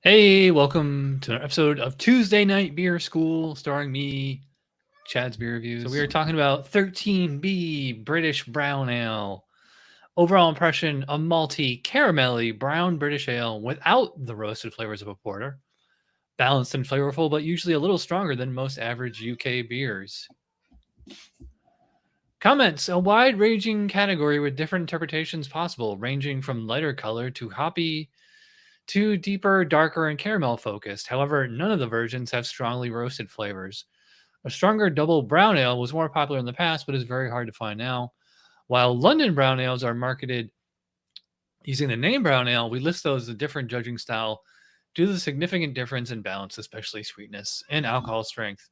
Hey, welcome to another episode of Tuesday Night Beer School, starring me, Chad's Beer Reviews. So we are talking about 13B British Brown Ale. Overall impression, a malty, caramelly brown British ale without the roasted flavors of a porter. Balanced and flavorful, but usually a little stronger than most average UK beers. Comments, a wide-ranging category with different interpretations possible, ranging from lighter color to hoppy to deeper, darker, and caramel focused. However, none of the versions have strongly roasted flavors. A stronger double brown ale was more popular in the past, but is very hard to find now. While London brown ales are marketed using the name brown ale, we list those as a different judging style due to the significant difference in balance, especially sweetness and alcohol strength.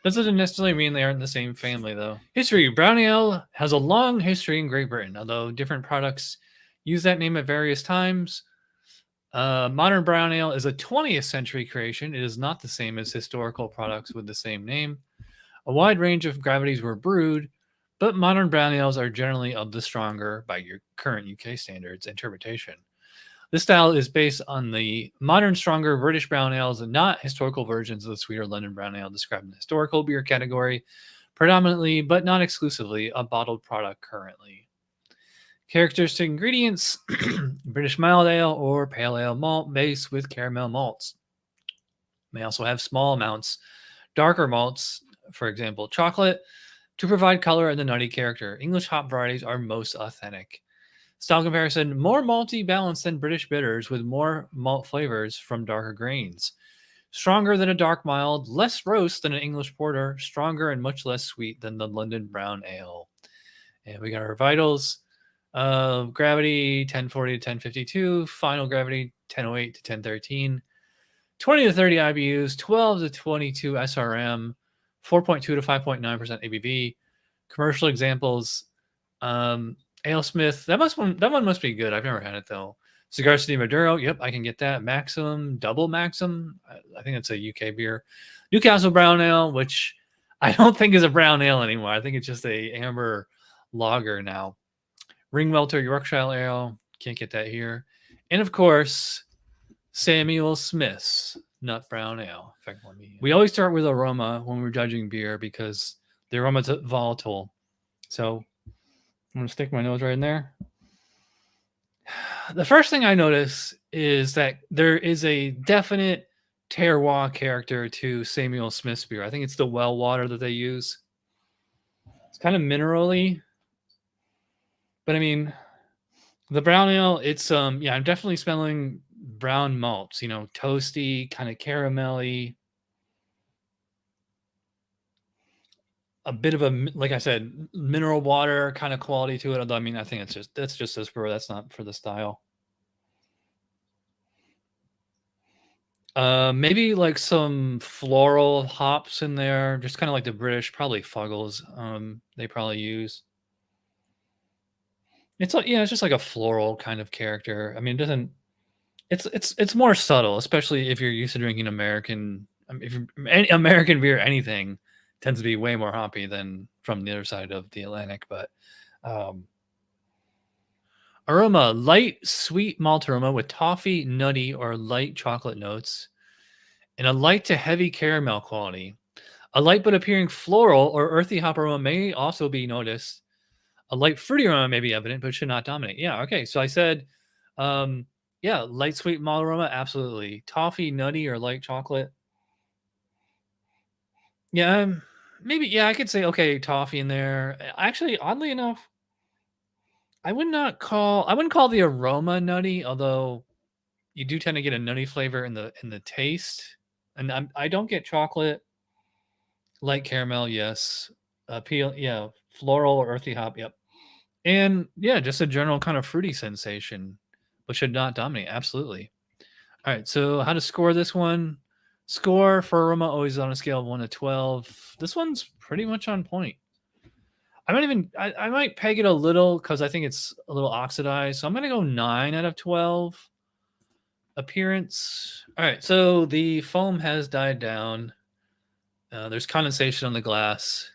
This doesn't necessarily mean they aren't in the same family, though. History. Brown ale has a long history in Great Britain, although different products use that name at various times. Modern brown ale is a 20th century creation. It is not the same as historical products with the same name. A wide range of gravities were brewed, but modern brown ales are generally of the stronger, by your current UK standards, interpretation. This style is based on the modern, stronger British brown ales and not historical versions of the sweeter London brown ale described in the historical beer category, predominantly, but not exclusively, a bottled product currently. Characteristic ingredients, British mild ale or pale ale malt base with caramel malts. May also have small amounts, darker malts, for example, chocolate, to provide color and the nutty character. English hop varieties are most authentic. Style comparison, more malty balanced than British bitters with more malt flavors from darker grains. Stronger than a dark mild, less roast than an English porter, stronger and much less sweet than the London brown ale. And we got our vitals. Gravity 1040 to 1052, final gravity 1008 to 1013, 20 to 30 IBUs, 12 to 22 SRM, 4.2 to 5.9% ABV. Commercial examples, AleSmith, that one must be good. I've never had it though. 𝗔𝗿𝗄𝗄 de Maduro, yep, I can get that. Maxim, double Maxim, I think it's a UK beer. Newcastle Brown Ale, which I don't think is a brown ale anymore. I think it's just a amber lager now. Ringwelter Yorkshire Ale, can't get that here. And of course, Samuel Smith's Nut Brown Ale. In fact, we always start with aroma when we're judging beer because the aroma is volatile. So I'm going to stick my nose right in there. The first thing I notice is that there is a definite terroir character to Samuel Smith's beer. I think it's the well water that they use. It's kind of minerally. But I mean, the brown ale, it's yeah, I'm definitely smelling brown malts, toasty, kind of caramelly. A bit of a, like I said, mineral water kind of quality to it. Although I mean, I think that's just this brewer. That's not for the style. Maybe like some floral hops in there, just kind of like the British, probably Fuggles. They probably use. It's like, it's just like a floral kind of character. I mean, it doesn't. It's more subtle, especially if you're used to drinking American. If any American beer, anything tends to be way more hoppy than from the other side of the Atlantic. But aroma, light sweet malt aroma with toffee, nutty, or light chocolate notes, and a light to heavy caramel quality. A light but appearing floral or earthy hop aroma may also be noticed. A light fruity aroma may be evident, but should not dominate. Yeah, okay. So I said, yeah, light sweet malt aroma, absolutely. Toffee, nutty, or light chocolate. Yeah, maybe. Yeah, I could say okay, toffee in there. Actually, oddly enough, I wouldn't call the aroma nutty, although you do tend to get a nutty flavor in the taste, and I don't get chocolate. Light caramel, yes. Peel, yeah. Floral or earthy hop, yep. And yeah, just a general kind of fruity sensation, but should not dominate. Absolutely. All right. So how to score this one? Score for aroma always on a scale of 1 to 12. This one's pretty much on point. I might peg it a little because I think it's a little oxidized. So I'm going to go 9 out of 12. Appearance. All right. So the foam has died down. There's condensation on the glass.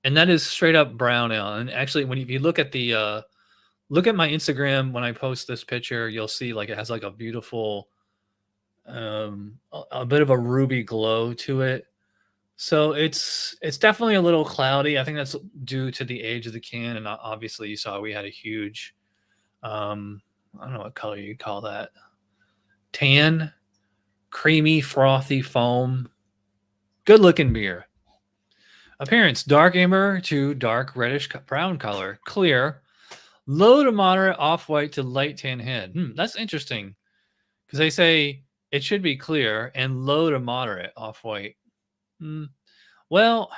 And that is straight up brown ale. And actually, if you look at look at my Instagram when I post this picture, you'll see like it has like a beautiful a bit of a ruby glow to it. So it's definitely a little cloudy. I think that's due to the age of the can, and obviously you saw we had a huge, I don't know what color you call that, tan, creamy, frothy foam. Good looking beer. Appearance: dark amber to dark reddish brown color, clear, low to moderate off-white to light tan head. That's interesting because they say it should be clear and low to moderate off-white. Well,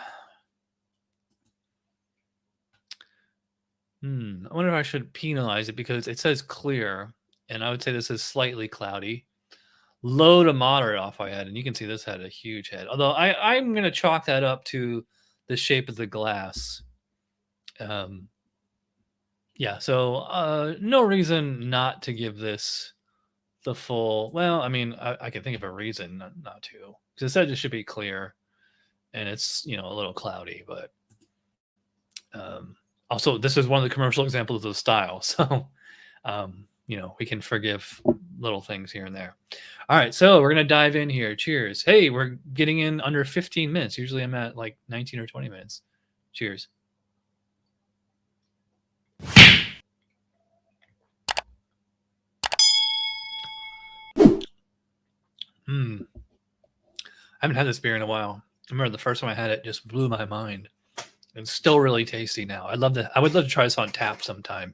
I wonder if I should penalize it because it says clear, and I would say this is slightly cloudy. Low to moderate off-white head, and you can see this had a huge head. Although I'm going to chalk that up to the shape of the glass. Yeah, so no reason not to give this the full. Well, I mean, I can think of a reason not to, because it said it should be clear, and it's a little cloudy. But also, this is one of the commercial examples of the style, so we can forgive little things here and there. All right, so we're gonna dive in here. Cheers. Hey, we're getting in under 15 minutes. Usually I'm at like 19 or 20 minutes. Cheers. I haven't had this beer in a while. I remember the first time I had it just blew my mind. It's still really tasty now. I would love to try this on tap sometime.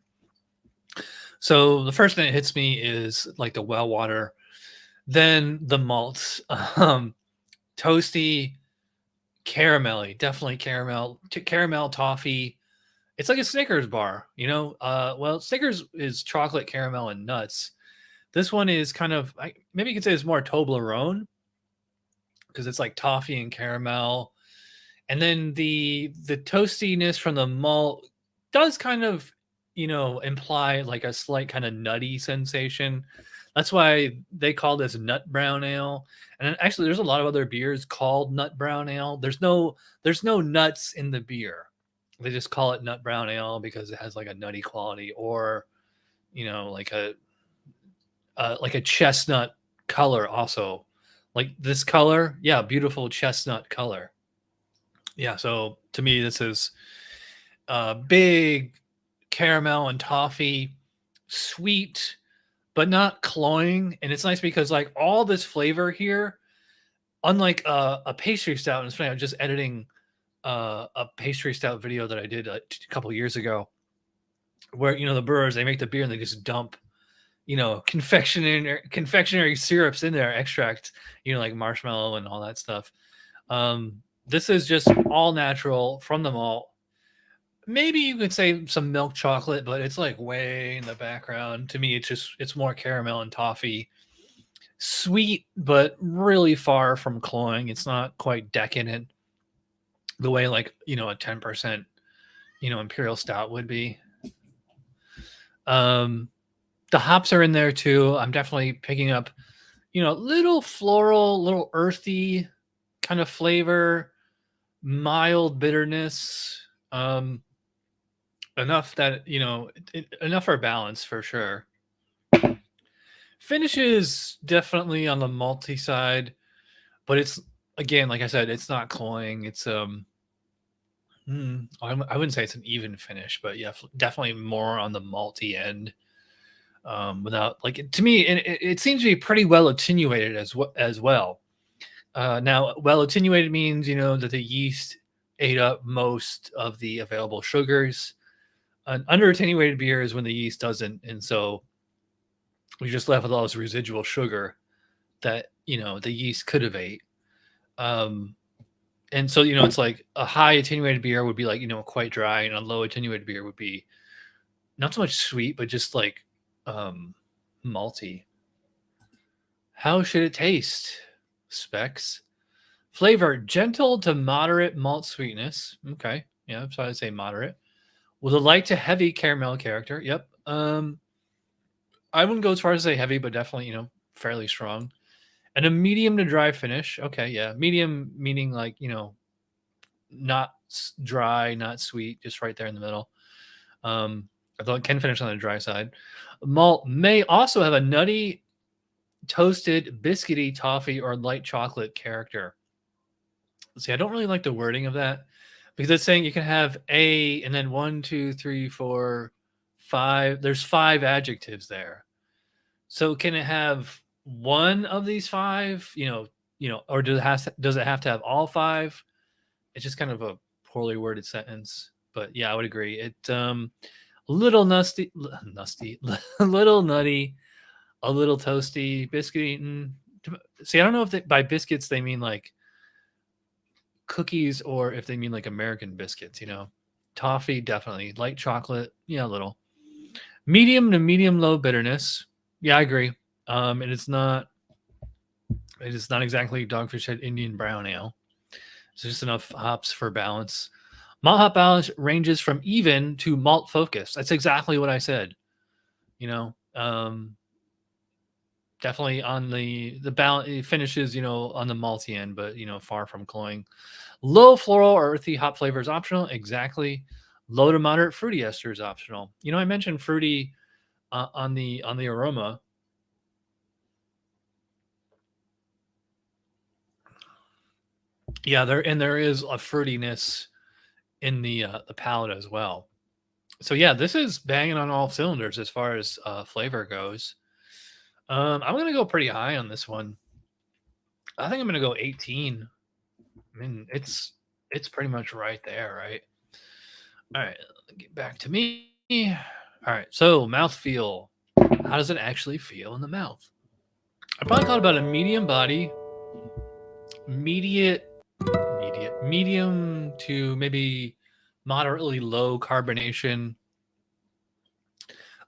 So the first thing that hits me is like the well water, then the malts, toasty, caramelly, definitely caramel toffee. It's like a Snickers bar, well, Snickers is chocolate, caramel, and nuts. This one is kind of, maybe you could say it's more Toblerone because it's like toffee and caramel. And then the toastiness from the malt does kind of, imply like a slight kind of nutty sensation. That's why they call this nut brown ale. And actually, there's a lot of other beers called nut brown ale. There's no nuts in the beer. They just call it nut brown ale because it has like a nutty quality, or like a chestnut color also. Like this color, yeah, beautiful chestnut color. Yeah, so to me, this is big caramel and toffee, sweet, but not cloying. And it's nice because like all this flavor here, unlike a pastry stout, and it's funny, I'm just editing a pastry stout video that I did a couple years ago, where the brewers, they make the beer and they just dump confectionary syrups in there, extract, like marshmallow and all that stuff. This is just all natural from the malt. Maybe you could say some milk chocolate, but it's like way in the background. To me, it's more caramel and toffee. Sweet, but really far from cloying. It's not quite decadent the way like, a 10%, imperial stout would be. The hops are in there too. I'm definitely picking up, little floral, little earthy kind of flavor, mild bitterness. Enough that enough for balance for sure. Finish is definitely on the malty side, but it's, again, like I said, it's not cloying. It's I wouldn't say it's an even finish, but yeah, definitely more on the malty end. Without, like, to me, it seems to be pretty well attenuated as well. Now, well attenuated means that the yeast ate up most of the available sugars. An under attenuated beer is when the yeast doesn't, and so we just left with all this residual sugar that the yeast could have ate. And so it's like a high attenuated beer would be like quite dry, and a low attenuated beer would be not so much sweet, but just like malty. How should it taste? Specs. Flavor: gentle to moderate malt sweetness. Okay, yeah, so I'd say moderate. With a light to heavy caramel character. Yep. I wouldn't go as far as say heavy, but definitely fairly strong. And a medium to dry finish. Okay, yeah, medium meaning like not dry, not sweet, just right there in the middle. Although it can finish on the dry side. Malt may also have a nutty toasted, biscuity, toffee, or light chocolate character. See, I don't really like the wording of that because it's saying you can have a and then 1, 2, 3, 4, 5. There's 5 adjectives there. So can it have one of these 5? Or does it have to have all 5? It's just kind of a poorly worded sentence. But yeah, I would agree. It little nusty, a little nutty, a little toasty, biscuit eaten. See, I don't know if by biscuits they mean like cookies or if they mean like American biscuits, Toffee, definitely. Light chocolate, yeah, a little. Medium to medium low bitterness. Yeah, I agree. And it is not exactly Dogfish Head Indian brown ale. It's just enough hops for balance. Malt hop balance ranges from even to malt focused. That's exactly what I said. Definitely on the balance, it finishes, on the malty end, but far from cloying. Low floral or earthy hop flavor is optional. Exactly. Low to moderate fruity ester is optional. I mentioned fruity on the aroma. Yeah, there is a fruitiness in the palate as well. So yeah, this is banging on all cylinders as far as flavor goes. I'm gonna go pretty high on this one. I think I'm gonna go 18. I mean, it's pretty much right there, right? All right, get back to me. All right, so mouthfeel. How does it actually feel in the mouth? I probably thought about a medium body, medium to maybe moderately low carbonation.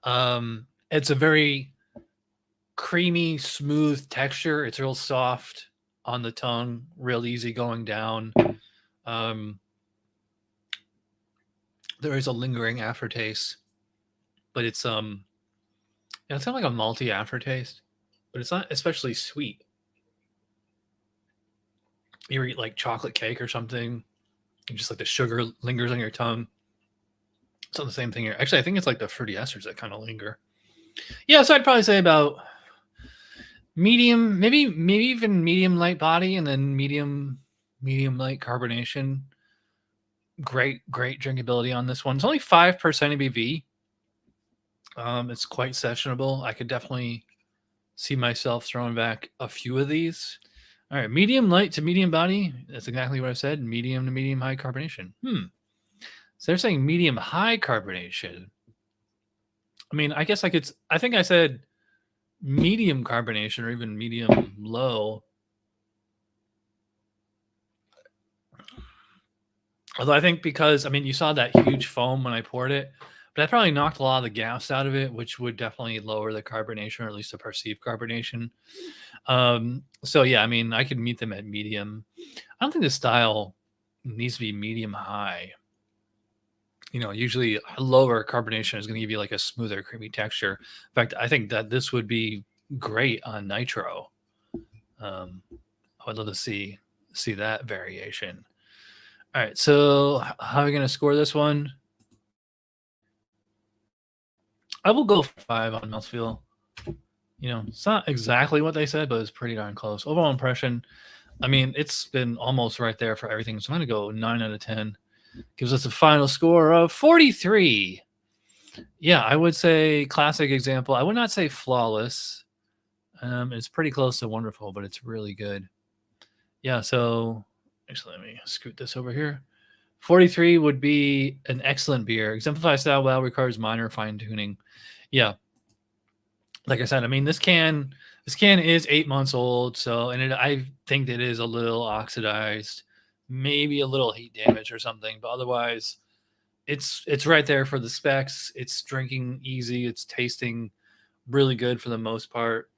It's a very creamy, smooth texture. It's real soft on the tongue, real easy going down. There is a lingering aftertaste, but it's it's kind of like a malty aftertaste, but it's not especially sweet. You eat like chocolate cake or something, and just like the sugar lingers on your tongue. It's not the same thing here. Actually, I think it's like the fruity esters that kind of linger. Yeah, so I'd probably say about medium, maybe even medium light body, and then medium light carbonation. Great drinkability on this one. It's only 5% ABV. It's quite sessionable. I could definitely see myself throwing back a few of these. All right, medium light to medium body. That's exactly what I said. Medium to medium high carbonation. So they're saying medium high carbonation. I mean, I guess I think I said medium carbonation or even medium low. Although I think because, you saw that huge foam when I poured it, but that probably knocked a lot of the gas out of it, which would definitely lower the carbonation, or at least the perceived carbonation. So yeah, I could meet them at medium. I don't think the style needs to be medium high. Usually lower carbonation is going to give you like a smoother, creamy texture. In fact, I think that this would be great on nitro. I would love to see that variation. All right, so how are we going to score this one? I will go 5 on mouthfeel. It's not exactly what they said, but it's pretty darn close. Overall impression, it's been almost right there for everything. So I'm going to go 9 out of 10. Gives us a final score of 43. Yeah, I would say classic example. I would not say flawless. It's pretty close to wonderful, but it's really good. Yeah, so actually, let me scoot this over here. 43 would be an excellent beer. Exemplifies style well, requires minor fine tuning. Yeah, like I said, this can is 8 months old, so I think it is a little oxidized, maybe a little heat damage or something, but otherwise, it's right there for the specs. It's drinking easy. It's tasting really good for the most part.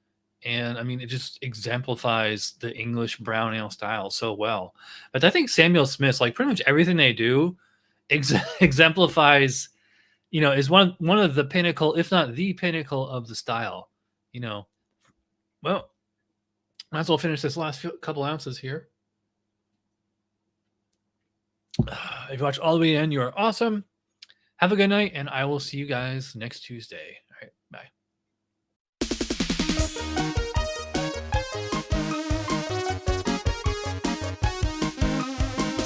And it just exemplifies the English brown ale style so well. But I think Samuel Smith's, like pretty much everything they do exemplifies, is one of the pinnacle, if not the pinnacle of the style, Well, might as well finish this last couple ounces here. If you watch all the way in, you are awesome. Have a good night, and I will see you guys next Tuesday. All right, bye.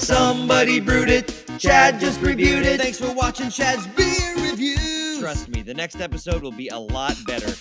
Somebody brewed it. Chad just reviewed it. Thanks for watching Chad's Beer Review. Trust me, the next episode will be a lot better.